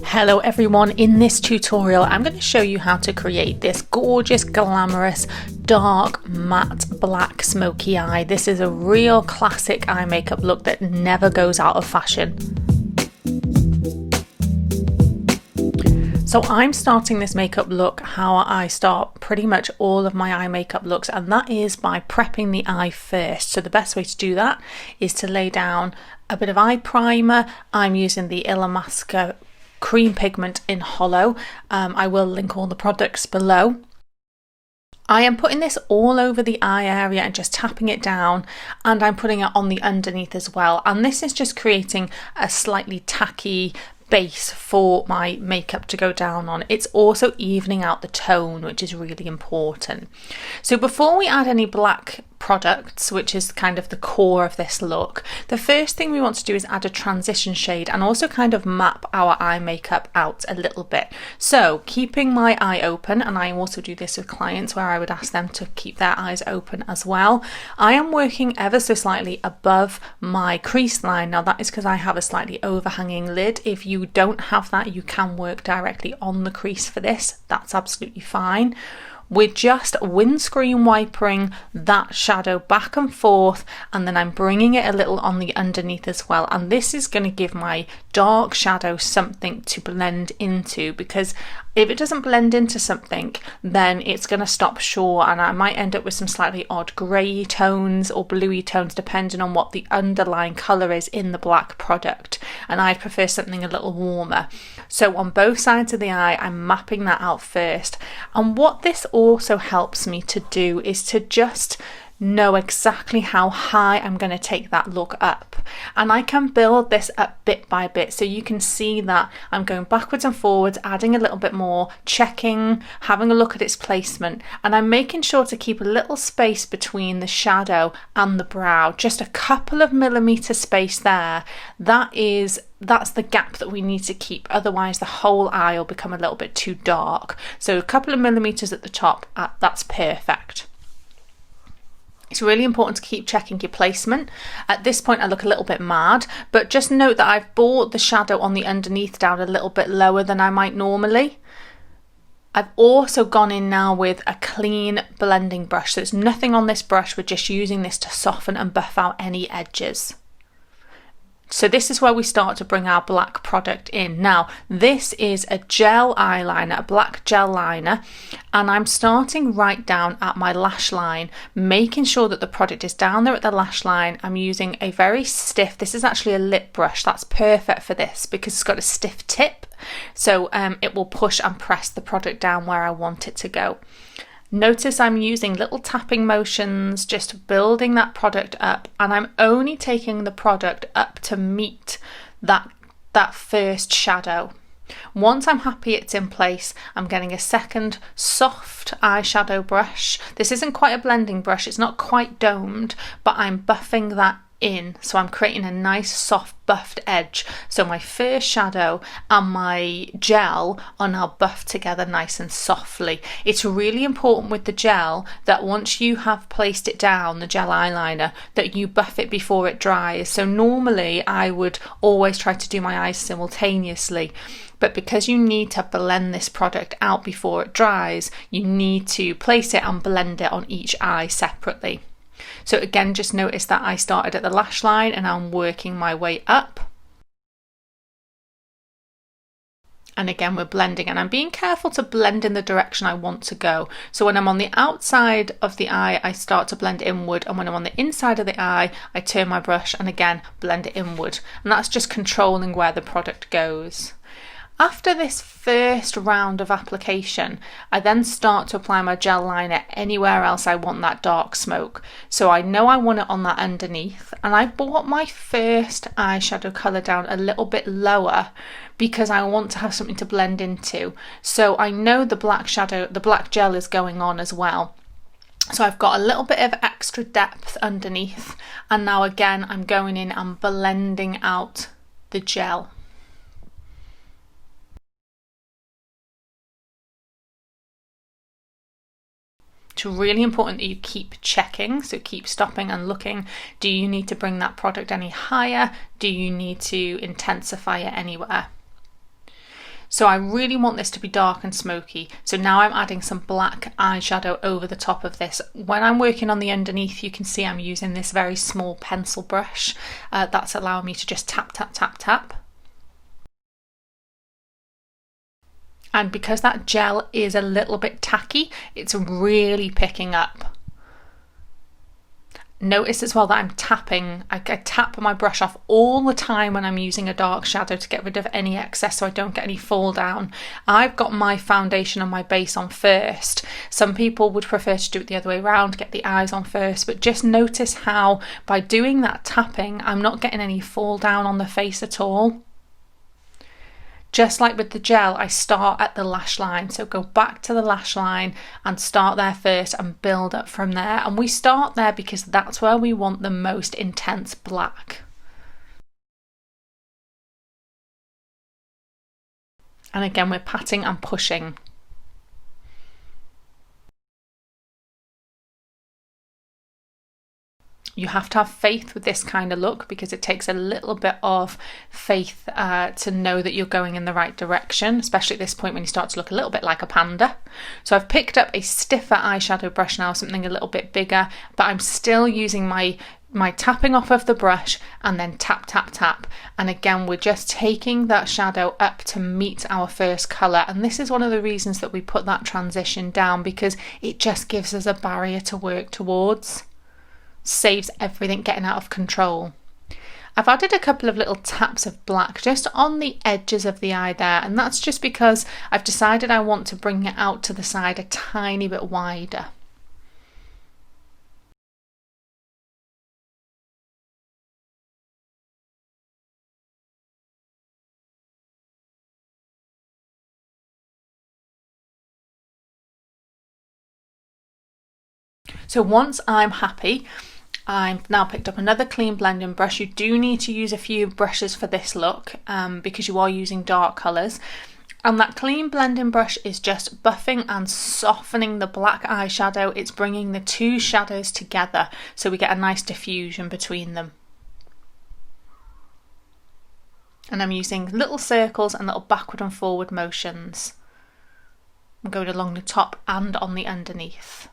Hello everyone, in this tutorial I'm going to show you how to create this gorgeous, glamorous, dark, matte black smoky eye. This is a real classic eye makeup look that never goes out of fashion. So I'm starting this makeup look how I start pretty much all of my eye makeup looks, and that is by prepping the eye first. So the best way to do that is to lay down a bit of eye primer. I'm using the Illamasqua cream pigment in Hollow. I will link all the products below. I am putting this all over the eye area and just tapping it down, and I'm putting it on the underneath as well, and this is just creating a slightly tacky base for my makeup to go down on. It's also evening out the tone, which is really important. So before we add any black products, which is kind of the core of this look, the first thing we want to do is add a transition shade and also kind of map our eye makeup out a little bit. So keeping my eye open, and I also do this with clients where I would ask them to keep their eyes open as well, I am working ever so slightly above my crease line. Now that is because I have a slightly overhanging lid. If you don't have that, you can work directly on the crease for this. That's absolutely fine. We're just windscreen wipering that shadow back and forth, and then I'm bringing it a little on the underneath as well, and this is going to give my dark shadow something to blend into, because if it doesn't blend into something then it's going to stop short and I might end up with some slightly odd grey tones or bluey tones depending on what the underlying colour is in the black product, and I'd prefer something a little warmer. So on both sides of the eye I'm mapping that out first, and what this also helps me to do is to just know exactly how high I'm going to take that look up, and I can build this up bit by bit, so you can see that I'm going backwards and forwards, adding a little bit more, checking, having a look at its placement, and I'm making sure to keep a little space between the shadow and the brow, just a couple of millimeter space there. That's the gap that we need to keep, otherwise the whole eye will become a little bit too dark. So a couple of millimeters at the top, that's perfect. It's really important to keep checking your placement. At this point I look a little bit mad, but just note that I've brought the shadow on the underneath down a little bit lower than I might normally. I've also gone in now with a clean blending brush, so there's nothing on this brush, we're just using this to soften and buff out any edges. So this is where we start to bring our black product in. Now this is a gel eyeliner, a black gel liner, and I'm starting right down at my lash line, making sure that the product is down there at the lash line. I'm using a very stiff, this is actually a lip brush, that's perfect for this because it's got a stiff tip, so it will push and press the product down where I want it to go. Notice I'm using little tapping motions, just building that product up, and I'm only taking the product up to meet that first shadow. Once I'm happy it's in place, I'm getting a second soft eyeshadow brush. This isn't quite a blending brush, it's not quite domed, but I'm buffing that in, so I'm creating a nice soft buffed edge, so my first shadow and my gel are now buffed together nice and softly. It's really important with the gel that once you have placed it down, the gel eyeliner, that you buff it before it dries. So normally I would always try to do my eyes simultaneously, but because you need to blend this product out before it dries, you need to place it and blend it on each eye separately. So again, just notice that I started at the lash line and I'm working my way up. And again, we're blending, and I'm being careful to blend in the direction I want to go. So when I'm on the outside of the eye, I start to blend inward, and when I'm on the inside of the eye, I turn my brush and again blend it inward. And that's just controlling where the product goes. After this first round of application, I then start to apply my gel liner anywhere else I want that dark smoke. So I know I want it on that underneath, and I brought my first eyeshadow colour down a little bit lower because I want to have something to blend into. So I know the black shadow, the black gel is going on as well. So I've got a little bit of extra depth underneath, and now again I'm going in and blending out the gel. It's really important that you keep checking, so keep stopping and looking. Do you need to bring that product any higher? Do you need to intensify it anywhere? So I really want this to be dark and smoky. So now I'm adding some black eyeshadow over the top of this. When I'm working on the underneath, you can see I'm using this very small pencil brush. That's allowing me to just tap, tap, tap, tap. And because that gel is a little bit tacky, it's really picking up. Notice as well that I'm tapping. I tap my brush off all the time when I'm using a dark shadow to get rid of any excess so I don't get any fall down. I've got my foundation and my base on first. Some people would prefer to do it the other way around, get the eyes on first, but just notice how by doing that tapping, I'm not getting any fall down on the face at all. Just like with the gel, I start at the lash line. So go back to the lash line and start there first and build up from there. And we start there because that's where we want the most intense black. And again, we're patting and pushing. You have to have faith with this kind of look because it takes a little bit of faith to know that you're going in the right direction, especially at this point when you start to look a little bit like a panda. So I've picked up a stiffer eyeshadow brush now, something a little bit bigger, but I'm still using my tapping off of the brush and then tap, tap, tap. And again, we're just taking that shadow up to meet our first colour. And this is one of the reasons that we put that transition down, because it just gives us a barrier to work towards. Saves everything getting out of control. I've added a couple of little taps of black just on the edges of the eye there, and that's just because I've decided I want to bring it out to the side a tiny bit wider. So once I'm happy, I've now picked up another clean blending brush. You do need to use a few brushes for this look because you are using dark colours. And that clean blending brush is just buffing and softening the black eyeshadow. It's bringing the two shadows together so we get a nice diffusion between them. And I'm using little circles and little backward and forward motions. I'm going along the top and on the underneath.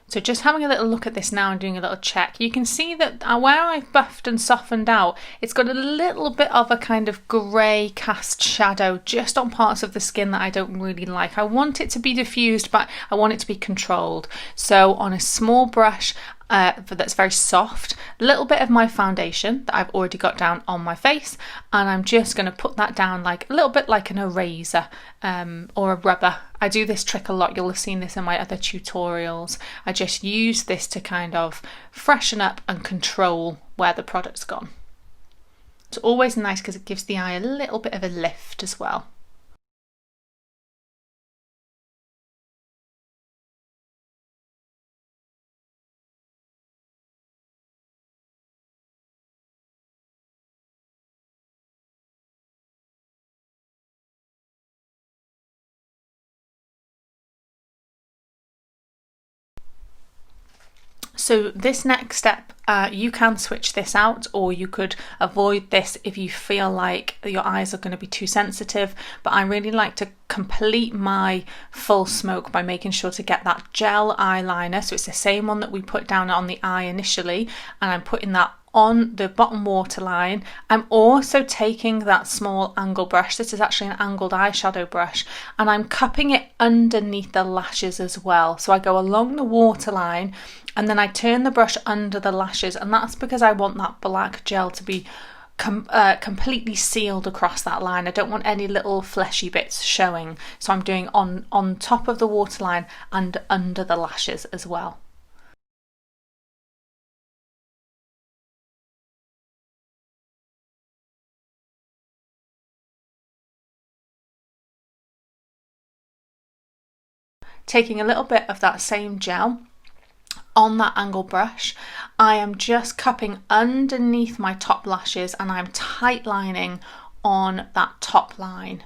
So just having a little look at this now and doing a little check, you can see that where I've buffed and softened out, it's got a little bit of a kind of grey cast shadow just on parts of the skin that I don't really like. I want it to be diffused, but I want it to be controlled. So on a small brush that's very soft, a little bit of my foundation that I've already got down on my face, and I'm just going to put that down like a little bit like an eraser or a rubber. I do this trick a lot. You'll have seen this in my other tutorials. I just use this to kind of freshen up and control where the product's gone. It's always nice because it gives the eye a little bit of a lift as well. So this next step, you can switch this out, or you could avoid this if you feel like your eyes are going to be too sensitive. But I really like to complete my full smoke by making sure to get that gel eyeliner. So it's the same one that we put down on the eye initially, and I'm putting that on the bottom waterline. I'm also taking that small angle brush, this is actually an angled eyeshadow brush, and I'm cupping it underneath the lashes as well. So I go along the waterline and then I turn the brush under the lashes, and that's because I want that black gel to be completely sealed across that line. I don't want any little fleshy bits showing. So I'm doing on top of the waterline and under the lashes as well. Taking a little bit of that same gel on that angle brush, I am just cupping underneath my top lashes and I'm tight lining on that top line.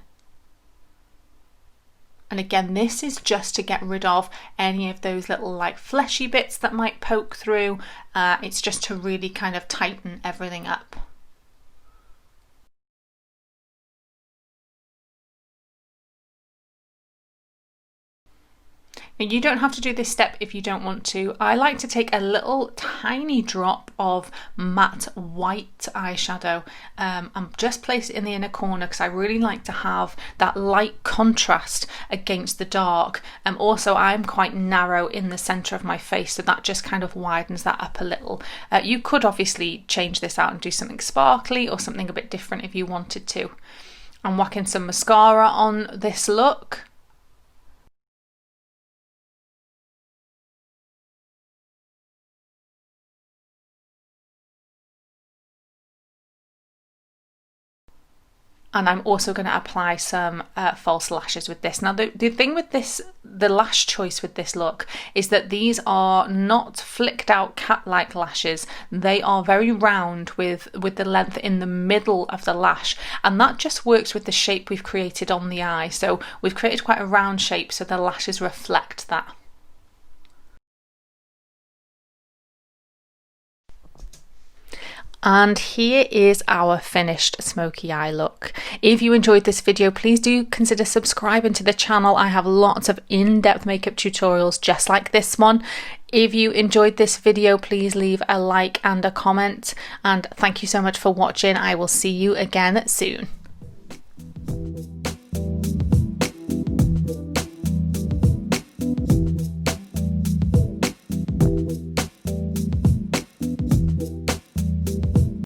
And again, this is just to get rid of any of those little like fleshy bits that might poke through. It's just to really kind of tighten everything up. And you don't have to do this step if you don't want to. I like to take a little tiny drop of matte white eyeshadow and just place it in the inner corner because I really like to have that light contrast against the dark. Also, I'm quite narrow in the centre of my face, so that just kind of widens that up a little. You could obviously change this out and do something sparkly or something a bit different if you wanted to. I'm whacking some mascara on this look. And I'm also going to apply some false lashes with this. Now, the thing with this, the lash choice with this look, is that these are not flicked out cat-like lashes. They are very round with the length in the middle of the lash. And that just works with the shape we've created on the eye. So we've created quite a round shape, so the lashes reflect that. And here is our finished smoky eye look. If you enjoyed this video, please do consider subscribing to the channel. I have lots of in-depth makeup tutorials just like this one. If you enjoyed this video, please leave a like and a comment. And thank you so much for watching. I will see you again soon.